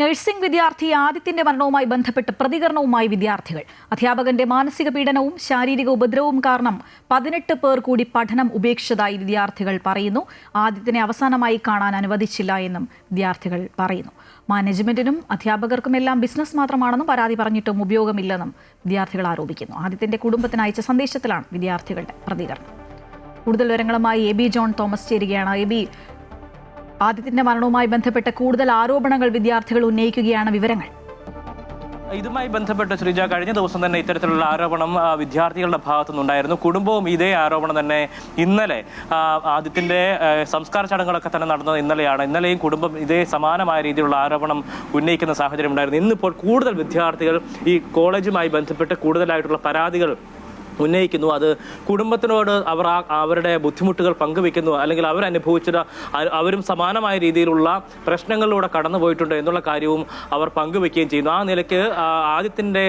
Nursing വിദ്യാർത്ഥി ആദിത്യന്റെ മരണവുമായി ബന്ധപ്പെട്ട് പ്രതികരണവുമായി വിദ്യാർത്ഥികൾ. അധ്യാപകന്റെ മാനസിക പീഡനവും ശാരീരിക ഉപദ്രവവും കാരണം 18 പേർ കൂടി പഠനം ഉപേക്ഷിച്ചതായി വിദ്യാർത്ഥികൾ പറയുന്നു. ആദിത്യനെ അവസാനമായി കാണാൻ അനുവദിച്ചില്ല എന്നും വിദ്യാർത്ഥികൾ പറയുന്നു. മാനേജ്മെന്റിനും അധ്യാപകർക്കുമെല്ലാം ബിസിനസ് മാത്രമാണെന്നും പരാതി പറഞ്ഞിട്ടും ഉപയോഗമില്ലെന്നും വിദ്യാർത്ഥികൾ ആരോപിക്കുന്നു. ആദിത്യന്റെ കുടുംബത്തിന് അയച്ച സന്ദേശത്തിലാണ് വിദ്യാർത്ഥികളുടെ പ്രതികരണം. കൂടുതൽ വിവരങ്ങളുമായി എബി ജോൺ തോമസ് ചേരുകയാണ്. എബി, ആദിത്യന്റെ മരണവുമായി ബന്ധപ്പെട്ട കൂടുതൽ ആരോപണങ്ങൾ വിദ്യാർത്ഥികൾ ഉന്നയിക്കുകയാണ്. വിവരങ്ങൾ ഇതുമായി ബന്ധപ്പെട്ട് ശ്രീജ, കഴിഞ്ഞ ദിവസം തന്നെ ഇത്തരത്തിലുള്ള ആരോപണം വിദ്യാർത്ഥികളുടെ ഭാഗത്തുനിന്നുണ്ടായിരുന്നു. കുടുംബവും ഇതേ ആരോപണം തന്നെ ഇന്നലെ ആദിത്യന്റെ സംസ്കാര ചടങ്ങുകളൊക്കെ തന്നെ നടന്നത് ഇന്നലെയും കുടുംബം ഇതേ സമാനമായ രീതിയിലുള്ള ആരോപണം ഉന്നയിക്കുന്ന സാഹചര്യം ഉണ്ടായിരുന്നു. ഇന്നിപ്പോൾ കൂടുതൽ വിദ്യാർത്ഥികൾ ഈ കോളേജുമായി ബന്ധപ്പെട്ട് കൂടുതലായിട്ടുള്ള പരാതികൾ ഉന്നയിക്കുന്നു. അത് കുടുംബത്തിനോട് അവരുടെ ബുദ്ധിമുട്ടുകൾ പങ്കുവെക്കുന്നു, അല്ലെങ്കിൽ അവരനുഭവിച്ചത് അവരും സമാനമായ രീതിയിലുള്ള പ്രശ്നങ്ങളിലൂടെ കടന്നുപോയിട്ടുണ്ട് എന്നുള്ള കാര്യവും അവർ പങ്കുവെക്കുകയും ചെയ്യുന്നു. ആ നിലയ്ക്ക് ആദിത്യന്റെ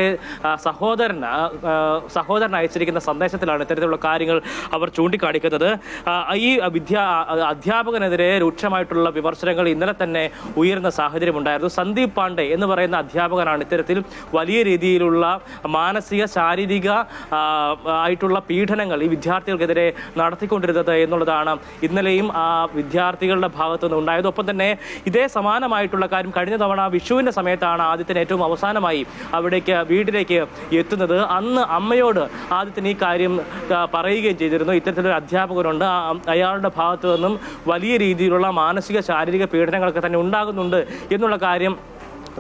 സഹോദരൻ അയച്ചിരിക്കുന്ന സന്ദേശത്തിലാണ് ഇത്തരത്തിലുള്ള കാര്യങ്ങൾ അവർ ചൂണ്ടിക്കാണിക്കുന്നത്. ഈ അധ്യാപകനെതിരെ രൂക്ഷമായിട്ടുള്ള വിമർശനങ്ങൾ ഇന്നലെ തന്നെ ഉയർന്ന സാഹചര്യം ഉണ്ടായിരുന്നു. സന്ദീപ് പാണ്ഡെ എന്ന് പറയുന്ന അധ്യാപകനാണ് ഇത്തരത്തിൽ വലിയ രീതിയിലുള്ള മാനസിക ശാരീരിക ആയിട്ടുള്ള പീഡനങ്ങൾ ഈ വിദ്യാർത്ഥികൾക്കെതിരെ നടത്തിക്കൊണ്ടിരുന്നത് എന്നുള്ളതാണ് ഇന്നലെയും ആ വിദ്യാർത്ഥികളുടെ ഭാഗത്തുനിന്ന് ഉണ്ടായത്. ഒപ്പം തന്നെ ഇതേ സമാനമായിട്ടുള്ള കാര്യം കഴിഞ്ഞ തവണ വിഷുവിന്റെ സമയത്താണ് ആദിത്യൻ ഏറ്റവും അവസാനമായി വീട്ടിലേക്ക് എത്തുന്നത്. അന്ന് അമ്മയോട് ആദിത്യൻ ഈ കാര്യം പറയുകയും ചെയ്തിരുന്നു. ഇത്തരത്തിലൊരു അധ്യാപകനുണ്ട്, അയാളുടെ ഭാഗത്തു നിന്നും വലിയ രീതിയിലുള്ള മാനസിക ശാരീരിക പീഡനങ്ങളൊക്കെ തന്നെ ഉണ്ടാകുന്നുണ്ട് എന്നുള്ള കാര്യം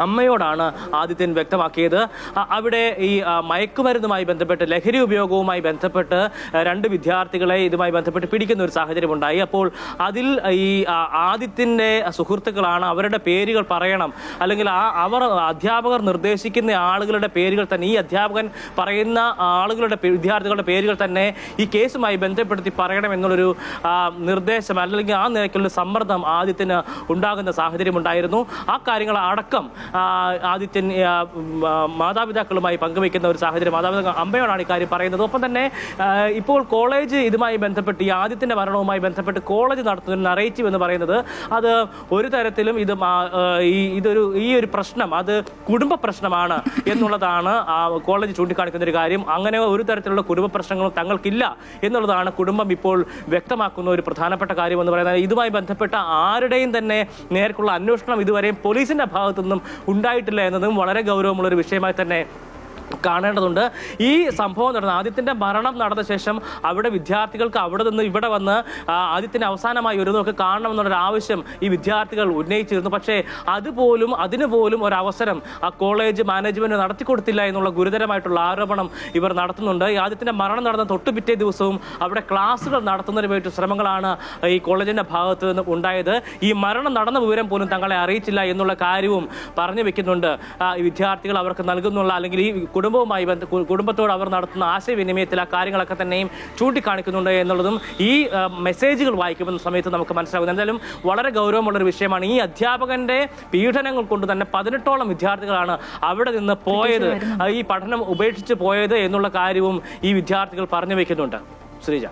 അമ്മയോടാണ് ആദിത്യൻ വ്യക്തമാക്കിയത്. അവിടെ ഈ മയക്കുമരുന്നുമായി ബന്ധപ്പെട്ട്, ലഹരി ഉപയോഗവുമായി ബന്ധപ്പെട്ട് 2 വിദ്യാർത്ഥികളെ ഇതുമായി ബന്ധപ്പെട്ട് പിടിക്കുന്ന ഒരു സാഹചര്യം ഉണ്ടായി. അപ്പോൾ അതിൽ ഈ ആദിത്യൻ്റെ സുഹൃത്തുക്കളാണ്, അവരുടെ പേരുകൾ പറയണം, അല്ലെങ്കിൽ അധ്യാപകർ നിർദ്ദേശിക്കുന്ന ആളുകളുടെ പേരുകൾ തന്നെ, ഈ അധ്യാപകൻ പറയുന്ന വിദ്യാർത്ഥികളുടെ പേരുകൾ തന്നെ ഈ കേസുമായി ബന്ധപ്പെടുത്തി പറയണം എന്നുള്ളൊരു നിർദ്ദേശം, അല്ലെങ്കിൽ ആ നിലയ്ക്കുള്ള സമ്മർദ്ദം ആദിത്യന് ഉണ്ടാകുന്ന സാഹചര്യം ഉണ്ടായിരുന്നു. ആ കാര്യങ്ങൾ അടക്കം ആദിത്യൻ മാതാപിതാക്കളുമായി പങ്കുവയ്ക്കുന്ന ഒരു സാഹചര്യം, മാതാപിതാക്കൾ അമ്മയോടാണ് ഇക്കാര്യം പറയുന്നത്. ഒപ്പം തന്നെ ഇപ്പോൾ കോളേജ് ഇതുമായി ബന്ധപ്പെട്ട്, ഈ ആദിത്യന്റെ മരണവുമായി ബന്ധപ്പെട്ട് കോളേജ് നടത്തുന്ന നറേറ്റീവ് എന്ന് പറയുന്നത് അത് ഒരു തരത്തിലും ഈ ഒരു പ്രശ്നം അത് കുടുംബ പ്രശ്നമാണ് എന്നുള്ളതാണ് കോളേജ് ചൂണ്ടിക്കാണിക്കുന്ന ഒരു കാര്യം. അങ്ങനെ ഒരു തരത്തിലുള്ള കുടുംബ പ്രശ്നങ്ങളും തങ്ങൾക്കില്ല എന്നുള്ളതാണ് കുടുംബം ഇപ്പോൾ വ്യക്തമാക്കുന്ന ഒരു പ്രധാനപ്പെട്ട കാര്യം എന്ന് പറയുന്നത്. ഇതുമായി ബന്ധപ്പെട്ട ആരുടെയും തന്നെ നേർക്കുള്ള അന്വേഷണം ഇതുവരെയും പോലീസിന്റെ ഭാഗത്തുനിന്നും ഉണ്ടായിട്ടില്ല എന്നതും വളരെ ഗൗരവമുള്ളൊരു വിഷയമായി തന്നെ കാണേണ്ടതുണ്ട്. ഈ സംഭവം നടന്ന ആദിത്യന്റെ മരണം നടന്ന ശേഷം അവിടെ വിദ്യാർത്ഥികൾക്ക് അവിടെ നിന്ന് ഇവിടെ വന്ന് ആദിത്യനെ അവസാനമായി ഒരു നോക്ക് കാണണമെന്നുള്ളൊരു ആവശ്യം ഈ വിദ്യാർത്ഥികൾ ഉന്നയിച്ചിരുന്നു. പക്ഷേ അതിനുപോലും ഒരവസരം ആ കോളേജ് മാനേജ്മെന്റ് നടത്തിക്കൊടുത്തില്ല എന്നുള്ള ഗുരുതരമായിട്ടുള്ള ആരോപണം ഇവർ നടത്തുന്നുണ്ട്. ഈ ആദിത്യന്റെ മരണം നടന്ന തൊട്ടു പിറ്റേ ദിവസവും അവിടെ ക്ലാസുകൾ നടത്തുന്നതിന് വേണ്ടി ശ്രമങ്ങളാണ് ഈ കോളേജിന്റെ ഭാഗത്ത് നിന്ന് ഉണ്ടായത്. ഈ മരണം നടന്ന വിവരം പോലും തങ്ങളെ അറിയിച്ചില്ല എന്നുള്ള കാര്യവും പറഞ്ഞു വെക്കുന്നുണ്ട് ഈ വിദ്യാർത്ഥികൾ അവർക്ക് നൽകുന്നുള്ള, അല്ലെങ്കിൽ ഈ കുടുംബത്തോട് അവർ നടത്തുന്ന ആശയവിനിമയത്തിൽ ആ കാര്യങ്ങളൊക്കെ തന്നെയും ചൂണ്ടിക്കാണിക്കുന്നുണ്ട് എന്നുള്ളതും ഈ മെസ്സേജുകൾ വായിക്കുന്ന സമയത്ത് നമുക്ക് മനസ്സിലാകുന്നത്. എന്തായാലും വളരെ ഗൗരവമുള്ളൊരു വിഷയമാണ്. ഈ അധ്യാപകന്റെ പീഡനങ്ങൾ കൊണ്ട് തന്നെ 18ഓളം വിദ്യാർത്ഥികളാണ് അവിടെ നിന്ന് പോയത്, ഈ പഠനം ഉപേക്ഷിച്ച് പോയത് എന്നുള്ള കാര്യവും ഈ വിദ്യാർത്ഥികൾ പറഞ്ഞു വെക്കുന്നുണ്ട്. ശ്രീജ.